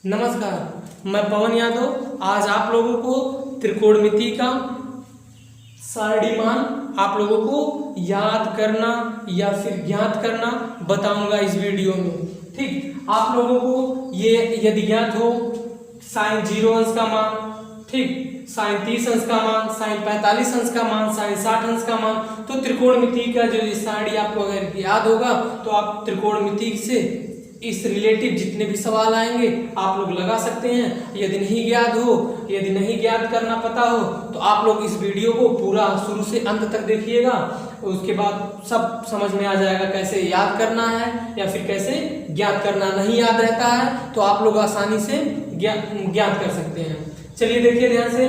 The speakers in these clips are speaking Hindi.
नमस्कार, मैं पवन यादव आज आप लोगों को त्रिकोणमिति का सारणी मान आप लोगों को याद करना या फिर ज्ञात करना बताऊंगा इस वीडियो में। ठीक, आप लोगों को ये यदि ज्ञात हो साइन 0 अंश का मान, ठीक, साइन 30 अंश का मान, साइन 45 अंश का मान, साइन 60 अंश का मान, तो त्रिकोणमिति का जो सारणी आपको अगर याद होगा तो आप त्रिकोणमिति से इस रिलेटिव जितने भी सवाल आएंगे आप लोग लगा सकते हैं। यदि नहीं ज्ञात हो, यदि नहीं ज्ञात करना पता हो तो आप लोग इस वीडियो को पूरा शुरू से अंत तक देखिएगा, उसके बाद सब समझ में आ जाएगा कैसे याद करना है या फिर कैसे ज्ञात करना। नहीं याद रहता है तो आप लोग आसानी से ज्ञात कर सकते हैं। चलिए देखिए ध्यान से,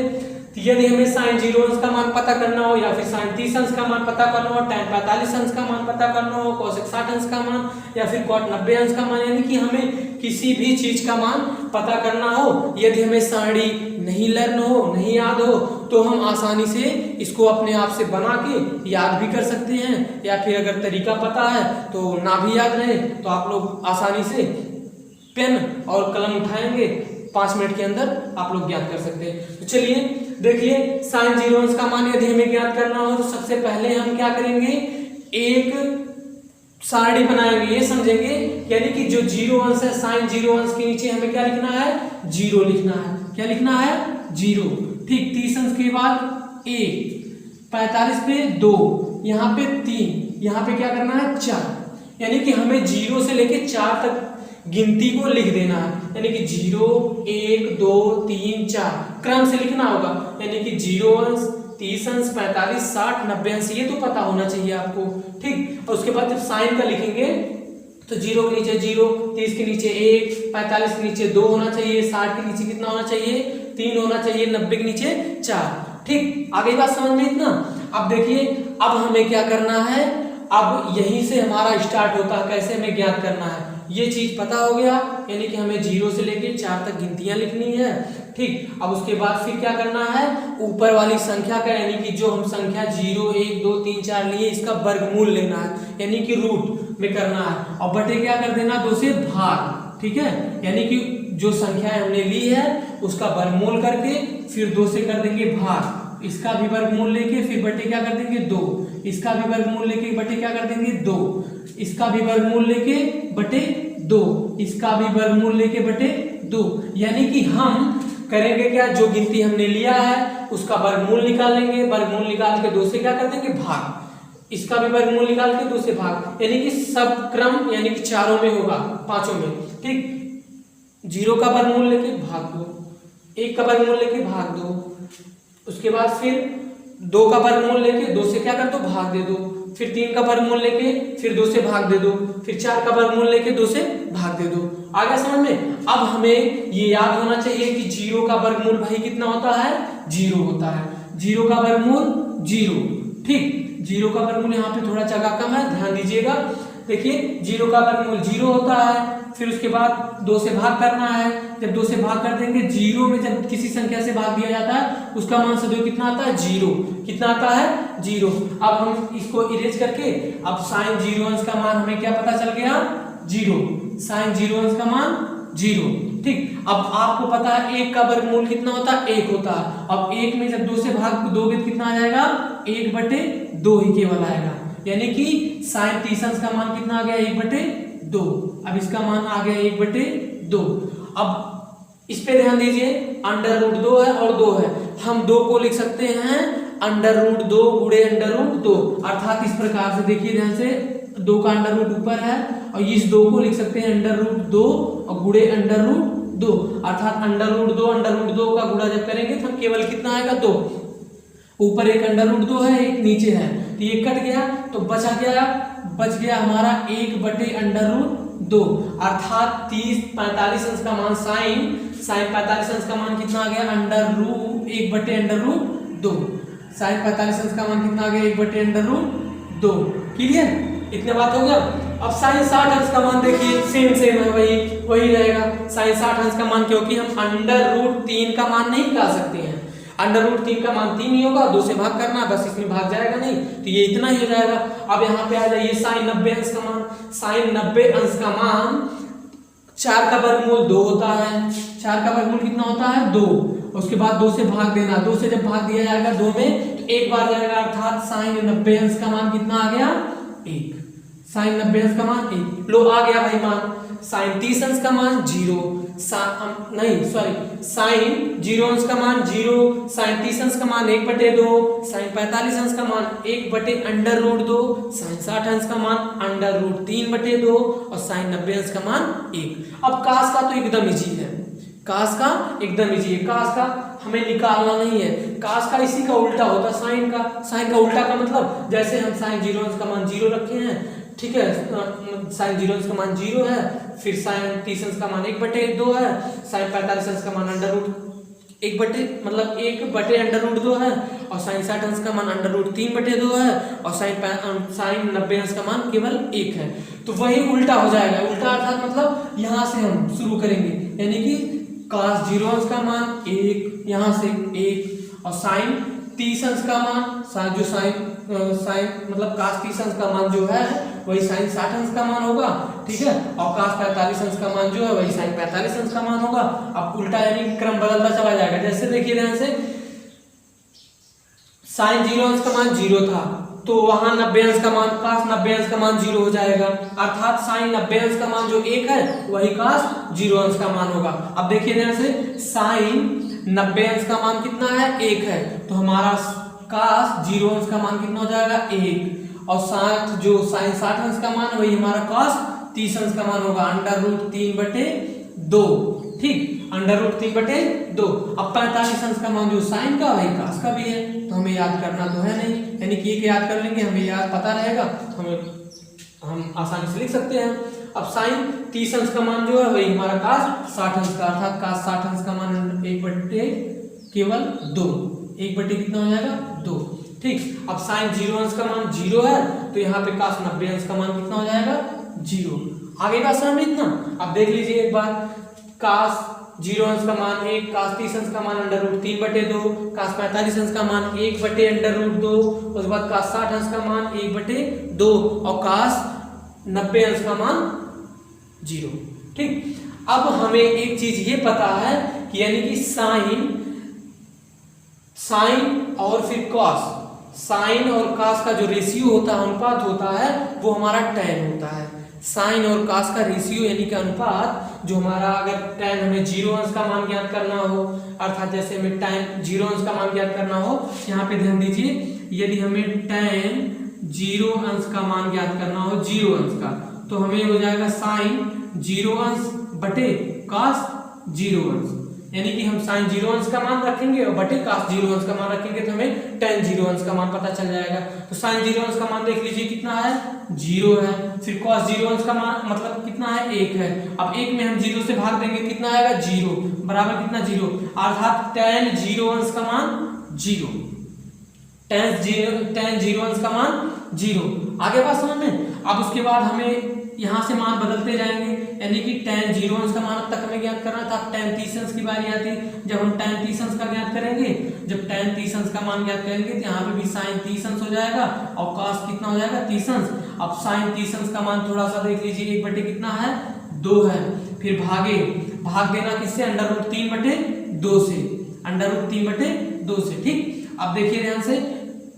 यदि हमें साइन 0 अंश का मान पता करना हो या फिर साइन 30 अंश का मान पता करना हो, tan 45 अंश का मान पता करना हो, cosec 60 अंश का मान या फिर cot 90 अंश का मान, यानी कि हमें किसी भी चीज का मान पता करना हो, यदि हमें सारणी नहीं लर्न हो, नहीं याद हो, तो हम आसानी से इसको अपने आप से बना के याद भी कर सकते हैं, या फिर अगर तरीका पता है तो ना भी याद रहे तो आप लोग आसानी से पेन और कलम उठाएंगे, 5 मिनट के अंदर आप लोग ज्ञात कर सकते हैं। तो चलिए देखिए, साइन 0 अंश का मान यदि हमें ज्ञात करना हो तो सबसे पहले हम क्या करेंगे, एक सारणी बनाएंगे, ये समझेंगे, यानी कि जो 0 अंश है साइन 0 अंश के नीचे हमें क्या लिखना है, 0 लिखना है। क्या लिखना है, 0। ठीक, 30 अंश के बाद 1, 45 पे 2, यहाँ पे 3, यहाँ पे क्या करना है 4, यानी कि हमें 0 से लेके 4 तक गिनती को लिख देना है, यानी कि 0 1 2 3 4 क्रम से लिखना होगा, यानी कि 0 अंश 30 अंश 45 60 90 अंश, ये तो पता होना चाहिए आपको। ठीक, और उसके बाद जब साइन का लिखेंगे तो 0 के नीचे 0, 30 के नीचे 1, 45 के नीचे 2 होना चाहिए, 60 के नीचे कितना होना चाहिए, 3 होना चाहिए, 90 के नीचे 4। ठीक, आगे बात समझ में इतना। अब देखिए, अब हमें क्या करना है, अब यहीं से हमारा स्टार्ट होता है कैसे हमें ज्ञात करना है, ये चीज पता हो गया, यानी कि हमें 0 से लेके 4 तक गिनतियां लिखनी है। ठीक, अब उसके बाद फिर क्या करना है, ऊपर वाली संख्या का, यानी कि जो हम संख्या 0 1 2 3 4 लिए इसका वर्गमूल लेना है, यानी कि रूट में करना है, और बटे क्या कर देना, 2 से भाग। ठीक है, यानी कि जो संख्या हमने ली है उसका वर्गमूल करके फिर 2 से कर देंगे भाग, इसका भी वर्गमूल लेके फिर बटे क्या कर देंगे 2, इसका भी वर्गमूल लेके बटे क्या कर देंगे 2, इसका भी वर्गमूल लेके बटे 2, इसका भी वर्गमूल लेके बटे 2, यानी कि हम करेंगे क्या, जो गिनती हमने लिया है उसका वर्गमूल निकालेंगे, वर्गमूल निकाल के 2 से क्या कर देंगे भाग, इसका भी वर्गमूल निकाल के 2 से भाग, यानी कि सब क्रम यानी कि चारों में होगा, पांचों में। ठीक, 0 का वर्गमूल लेके भाग दो, 1 का वर्गमूल लेके भाग दो, उसके बाद फिर 2 का वर्गमूल लेके 2 से क्या कर दो भाग दे दो, फिर 3 का वर्गमूल लेके फिर 2 से भाग दे दो, फिर 4 का वर्गमूल लेके 2 से भाग दे दो। आगे समझ में। अब हमें ये याद होना चाहिए कि 0 का वर्गमूल भाई कितना होता है, 0 होता है, 0 का वर्गमूल 0। ठीक, 0 का वर्गमूल यहाँ पे थोड़ा जगह कम है, ध्यान दीजिएगा। देखिए 0 का वर्गमूल 0 होता है, फिर उसके बाद 2 से भाग करना है, जब 2 से भाग कर देंगे, 0 में जब किसी संख्या से भाग दिया जाता है उसका मान सदैव कितना आता है, 0। कितना आता है, 0। अब हम इसको इरेज करके, अब साइन 0 अंश का मान हमें क्या पता चल गया, 0, साइन 0 अंश का मान 0। ठीक, अब आपको पता है 1 का वर्गमूल कितना होता है, 1 होता है। अब 1 में जब 2 से भाग दोगे तो कितना आ जाएगा, 1/2 ही केवल आएगा, यानी कि साइन 30 अंश का मान कितना आ गया, 1/2। अब इसका मान आ गया 1/2। अब इस पे ध्यान दीजिए, √2 है और 2 है, हम 2 को लिख सकते हैं √2 गुणे √2, अर्थात इस प्रकार से देखिए ध्यान से, 2 का अंडर रूट ऊपर है और इस 2 को लिख सकते हैं √2 और गुणे √2, अर्थात √2 का गुणा जब करेंगे तो केवल कितना आएगा, 2। ऊपर एक √2 है, एक नीचे है, तो ये कट गया तो बच गया हमारा 1/√2, अर्थात 45 अंश का मान साइन 45 अंश का मान कितना आ गया, 1/√2। साइन 45 अंश का मान कितना आ गया, 1/√2। क्लियर, इतने बात हो गया। अब साइन 60 अंश का मान देखिए सेम है, वही रहेगा साइन 60 अंश का मान, क्योंकि हम √3 का मान नहीं निकाल सकते हैं, √3 का मान 3 ही होगा, 2 से भाग करना बस, इसमें भाग जाएगा नहीं, तो ये इतना ही हो जाएगा। अब यहाँ पे आ जाइए साइन 90 अंश का मान, साइन 90 अंश का मान 4 का वर्गमूल 2 होता है। 4 का वर्गमूल कितना होता है 2। उसके बाद 2 से भाग देना, 2 से जब भाग दिया जाएगा 2 में तो एक बार जाएगा, अर्थात साइन 90 अंश का मान कितना आ गया 1। साइन 90 अंश का मान 1 लो आ गया भाई मान। साइन 30 अंश का मान 0, साइन 0 अंश का मान 0, साइन 30 अंश का मान 1/2, साइन 45 अंश का मान 1/√2, साइन 60 अंश का मान √3/2 और साइन 90 अंश का मान 1। अब कास का तो एकदम इजी है, कास का एकदम इजी है, कास का हमें निकालना नहीं है। कास का इसी का उल्टा होता है साइन का। साइन का उल्टा का मतलब जैसे हम साइन 0 अंश का मान 0 रखे हैं, ठीक है, साइन 0 अंश का मान 0 है, फिर साइन 30 अंश का मान 1/2 है, साइन 45 अंश का मान मतलब 1/√2 है और साइन 60 अंश का मान √3/2 है और साइन 90 अंश का मान केवल 1 है। तो वही उल्टा हो जाएगा। उल्टा अर्थात मतलब यहाँ से हम शुरू करेंगे, यानी कि cos 0 अंश का मान 1, यहाँ से 1 और साइन 30 अंश का मान साइन मतलब cos 30 अंश का मान जो है वही साइन 60 अंश का मान होगा, ठीक है, और cos 45 अंश का मान जो है वही साइन 45 अंश का मान होगा। अब उल्टा यानी क्रम बदलता चला जाएगा। जैसे देखिए ध्यान से, साइन 0 अंश का मान 0 था तो वहां 90 अंश का मान cos 90 अंश का मान 0 हो जाएगा, अर्थात साइन 90 अंश का मान जो 1 है वही cos 0 अंश का मान होगा। अब देखिए ध्यान से, साइन 90 अंश का मान कितना है 1 है, तो हमारा cos 0 अंश का मान कितना हो जाएगा 1 और साथ जो साइन 60 अंश का मान वही हमारा cos 30 अंश का मान होगा √3/2, ठीक, √3/2। अब 45 अंश का मान जो साइन का वही cos का भी है, तो हमें याद करना तो है नहीं, यानी कि एक याद कर लेंगे, हमें याद पता रहेगा तो हम आसानी से लिख सकते हैं। अब साइन 30 अंश का मान जो है वही हमारा cos 60 अंश का, अर्थात cos 60 अंश का मान 1/2, 1 कितना हो जाएगा 2, ठीक। अब साइन 0 अंश का मान 0 है तो यहाँ पे cos 90 अंश का मान कितना हो जाएगा 0। आगे बात समझ में इतना। अब देख लीजिए एक बार, cos 0 अंश का मान 1, cos 30 अंश का मान √3/2, cos 45 अंश का मान 1/√2, उसके बाद cos 60 अंश का मान 1/2 और cos 90 अंश का मान 0, ठीक। अब हमें एक चीज ये पता है कि यानी कि साइन और फिर cos, साइन और cos का जो रेशियो होता है, अनुपात होता है, वो हमारा tan होता है। साइन और cos का रेशियो यानी कि अनुपात जो हमारा, अगर tan हमें 0 अंश का मान ज्ञात करना हो, अर्थात जैसे हमें tan 0 अंश का मान ज्ञात करना हो, यहाँ पे ध्यान दीजिए, यदि हमें tan 0 अंश का मान ज्ञात करना हो 0 अंश का, तो हमें हो जाएगा साइन 0 अंश बटे cos 0 अंश, यानी कि हम साइन 0 अंश का मान रखेंगे और बटे cos 0 अंश का मान रखेंगे तो हमें tan 0 अंश का मान पता चल जाएगा। तो साइन 0 अंश का मान देख लीजिए कितना है 0 है, फिर cos 0 अंश का मान मतलब कितना है 1 है। अब 1 में हम 0 से भाग देंगे कितना आएगा 0 बराबर कितना 0, अर्थात tan 0 अंश का मान 0, tan 0 अंश का मान 0। आगे बात समझ में। अब उसके बाद हमें यहाँ से मान बदलते जाएंगे, यानी कि tan 0 अंश का मान अब तक हमें ज्ञात करना था, tan 30 अंश की बारी आती है। जब हम tan 30 अंश का ज्ञात करेंगे, जब tan 30 अंश का मान ज्ञात करेंगे तो यहाँ पे भी sin 30 अंश हो जाएगा और cos कितना हो जाएगा 30 अंश। अब sin 30 अंश का मान थोड़ा सा देख लीजिए, 1 कितना है 2 है, फिर भाग देना किससे, √3/2 से, √3/2 से, ठीक। अब देखिए ध्यान से,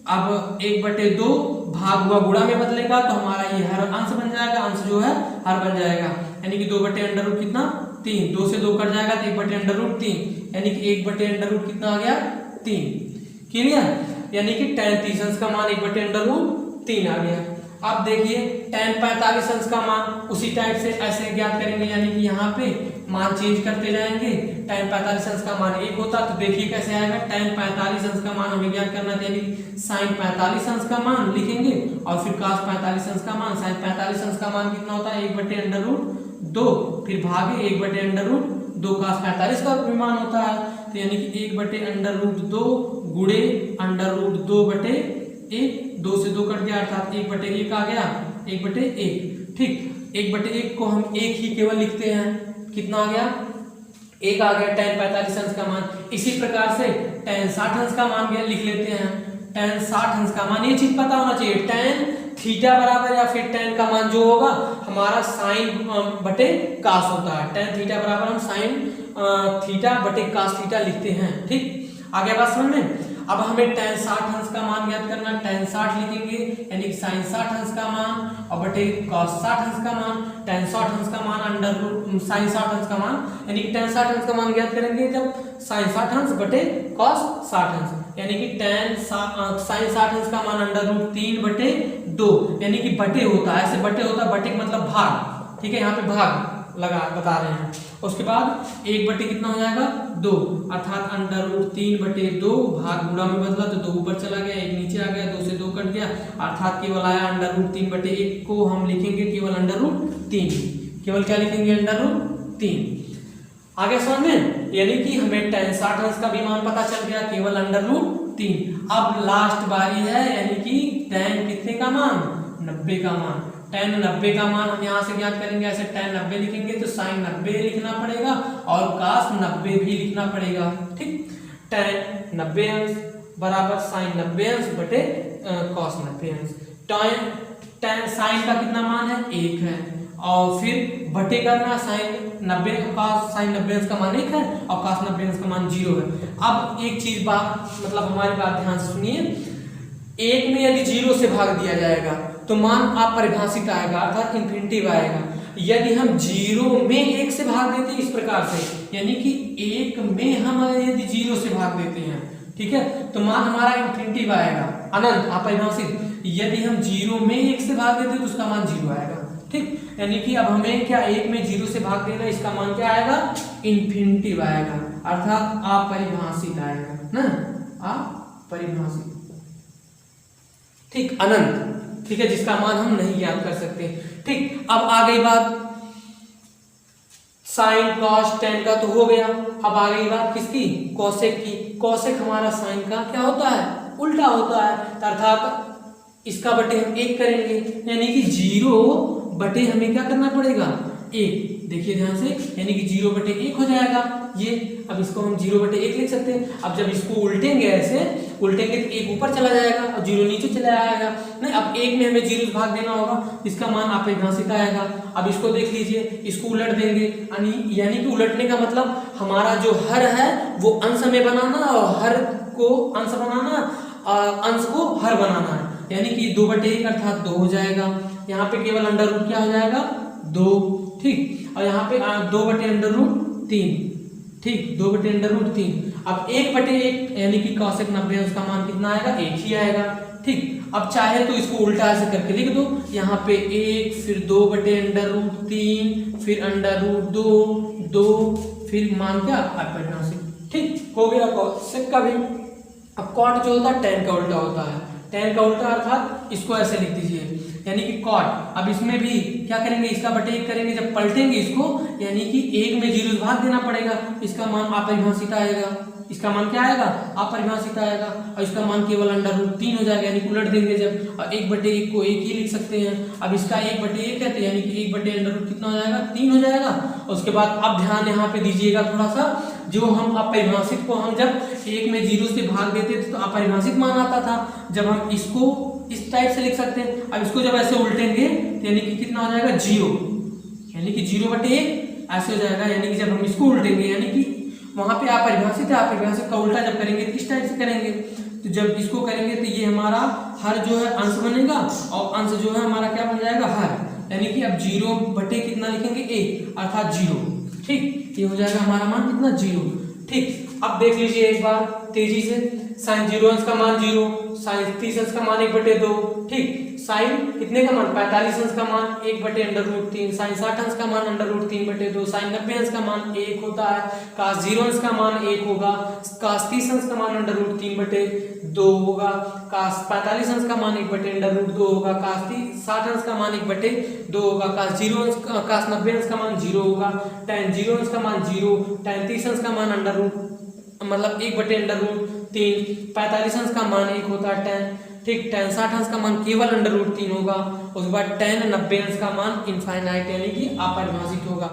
अब 1/2 भाग हुआ गुणा में बदलेगा तो हमारा ये हर अंश बन जाएगा, अंश जो है हर बन जाएगा, यानी कि 2/√3 कितना 3, 2 से 2 कट जाएगा तो 1/√3, यानी कि 1/√3 कितना आ गया 3, क्लियर। यानी कि tan 30 अंश का मान 1/√3 आ गया। अब देखिए tan 45 अंश का मान उसी टाइप से ऐसे ज्ञात करेंगे, यानी कि यहाँ पे मान चेंज करते जाएंगे। tan 45 अंश का मान 1 होता तो देखिए कैसे आएगा, tan 45 अंश का मान हमें ज्ञात करना है, यानी sin 45 अंश का मान लिखेंगे और फिर cos 45 अंश का मान, sin 45 अंश का मान कितना होता है 1/√2, फिर भागे 1/√2 cos 45 का भी मान होता है, तो यानी कि 1/√2 गुणे √2/1, 2 से 2 कट गया अर्थात 1/1 आ गया, 1/1, ठीक। 1/1 को हम 1 ही केवल लिखते हैं, कितना आ गया 1 आ गया tan 45 अंश का मान। इसी प्रकार से tan 60 अंश का मान लिख लेते हैं, tan 60 अंश का मान, ये चीज पता होना चाहिए, tan थीटा बराबर या फिर tan का मान जो होगा हमारा साइन बटे कास होता है। tan थीटा बराबर हम साइन थीटा बटे कास थीटा लिखते हैं। ठीक, आगे बात समझ में। अब हमें tan 60 अंश का मान ज्ञात करना है। tan 60 लिखेंगे यानी कि sin 60 अंश का मान और बटे cos 60 अंश का मान, tan 60 अंश का मान अंडर रूट sin 60 अंश का मान, यानी कि tan 60 अंश का मान ज्ञात करेंगे जब sin 60 अंश बटे cos 60 अंश, यानी कि tan sin 60 अंश का मान अंडर रूट 3 बटे 2, यानी कि बटे होता है, ऐसे बटे होता है, बटे का मतलब भाग। ठीक है, यहाँ पे भाग लगा बता रहे हैं। उसके बाद 1 बटे कितना हो जाएगा 2, अर्थात अंडर रूट 3 बटे 2, भाग गुणा में बदला तो 2 ऊपर चला गया, 1 नीचे आ गया, 2 से 2 कट गया, अर्थात केवल आया अंडर रूट 3 बटे 1 को हम लिखेंगे केवल अंडर रूट 3, केवल क्या लिखेंगे अंडर रूट 3। आगे समझ में, यानी कि हमें tan 60 अंश का भी मान पता चल गया केवल अंडर रूट 3। अब लास्ट बारी है, यानी कि tan कितने का मान 90 का मान। tan 90 का मान हम यहाँ से ज्ञात करेंगे, ऐसे tan 90 लिखेंगे तो sin 90 लिखना पड़ेगा और cos 90 भी लिखना पड़ेगा। ठीक, tan 90 अंश बराबर sin 90 अंश बटे cos 90 अंश। tan sin का कितना मान है 1 है और फिर बटे करना sin 90 cos sin 90 अंश का मान 1 है और cos 90 अंश का मान 0 है। अब एक चीज बात मतलब हमारी बात ध्यान से सुनिए, 1 में यदि 0 से भाग दिया जाएगा तो मान अपरिभाषित आएगा अर्थात इंफिनिटिव आएगा। यदि हम 0 में 1 से भाग देते हैं इस प्रकार से, यानी कि 1 में हम यदि 0 से भाग देते हैं, ठीक है, तो मान हमारा इंफिनिटिव आएगा, अनंत अपरिभाषित। यदि हम 0 में 1 से भाग देते हैं तो उसका मान 0 आएगा। ठीक, यानी कि अब हमें क्या 1 में 0 से भाग देना, इसका मान क्या आएगा इंफिनिटिव आएगा अर्थात अपरिभाषित आएगा ना, अपरिभाषित। ठीक, अनंत। ठीक है, जिसका मान हम नहीं ज्ञात कर सकते। ठीक, अब आ गई बात साइन कॉस tan का तो हो गया। अब आ गई बात किसकी, कोसेक की। कोसेक हमारा साइन का क्या होता है उल्टा होता है, अर्थात इसका बटे हम 1 करेंगे, यानी कि 0 बटे हमें क्या करना पड़ेगा 1। देखिए ध्यान से, यानी कि 0 बटे 1 हो जाएगा ये। अब इसको हम 0 बटे 1 लिख सकते हैं। अब जब इसको उल्टेंगे, ऐसे उल्टेंगे तो 1 ऊपर चला जाएगा और 0 नीचे चला आएगा। नहीं, अब 1 में हमें 0 भाग देना होगा, इसका मान अपरिभाषित आएगा। अब इसको देख लीजिए, इसको उलट देंगे, यानी कि उलटने का मतलब हमारा जो हर है वो अंश में बनाना और हर को अंश बनाना, अंश को हर बनाना है, यानी कि 2 बटे 1 अर्थात 2 हो जाएगा। यहाँ पे केवल अंडर रूट क्या हो जाएगा 2। ठीक, और यहाँ पे 2 बटे अंडर रूट 3। ठीक, 2 बटे अंडर रूट 3। अब 1 बटे 1 यानी कि कोसेक 90 अंश का मान कितना आएगा 1 ही आएगा। ठीक, अब चाहे तो इसको उल्टा ऐसे करके लिख दो, यहाँ पे 1 फिर 2 बटे अंडर रूट 3 फिर अंडर रूट 2 फिर मान क्या अपरिभाषित। ठीक, हो गया कोसेक का भी। अब कॉट जो होता है tan का उल्टा होता है, tan का उल्टा अर्थात इसको ऐसे लिख दीजिए, यानी कि कॉट। अब इसमें भी क्या करेंगे, इसका बटे 1 करेंगे, जब पलटेंगे इसको, यानी कि 1 में 0 भाग देना पड़ेगा, इसका मान अपरिभाषित आएगा। इसका मान क्या आएगा अपरिभाषित आएगा और इसका मान केवल अंडर रूट 3 हो जाएगा, यानी कि उलट देंगे जब, और 1 बटे 1 को 1 ही लिख सकते हैं। अब इसका 1 बटे 1 है तो यानी कि 1 बटे अंडर रूट कितना हो जाएगा 3 हो जाएगा। और उसके बाद अब ध्यान यहाँ पे दीजिएगा थोड़ा सा, जो हम अपरिभाषित को हम जब 1 में 0 से भाग देते थे तो अपरिभाषित मान आता था, जब हम इसको इस टाइप से लिख सकते हैं। अब इसको जब ऐसे उल्टेंगे तो यानी कि कितना हो जाएगा 0, यानी कि 0 बटे 1 ऐसे हो जाएगा, यानी कि जब हम इसको उल्टेंगे, यानी कि वहां पे अपरिभाषित है, अपरिभाषित का उल्टा जब करेंगे तो इस टाइप से करेंगे, तो जब इसको करेंगे तो ये हमारा हर जो है अंश बनेगा और अंश जो है हमारा क्या बन जाएगा हर, यानी कि अब 0 बटे कितना लिखेंगे 1 अर्थात 0। ठीक, ये हो जाएगा हमारा मान कितना 0। ठीक, अब देख लीजिए एक बार तेजी से, साइन 0 अंश का मान 0, साइन 30 अंश का मान 1 बटे 2। ठीक, साइन कितने का मान 45 अंश का मान 1 बटे अंडर रूट 3, साइन 60 अंश का मान अंडर रूट 3 बटे 2, साइन 90 अंश का मान 1 होता है, कास 0 अंश का मान 1 होगा, कास 30 अंश का मान अंडर रूट 3 बटे 2 होगा, कास 45 अंश का मान 1 बटे अंडर रूट 2 होगा, कास 60 अंश का मान 1 बटे 2 होगा, कास 90 अंश का मान 0 होगा, tan 0 अंश का मान 0, tan 30 अंश का मान अंडर रूट मतलब 1 बटे अंडर रूट 3, 45 अंश का मान 1 होता है tan। ठीक, tan 60 अंश का मान केवल अंडर रूट 3 होगा। उसके बाद tan 90 अंश का मान इनफाइनाइट यानी कि अपरिभाषित होगा।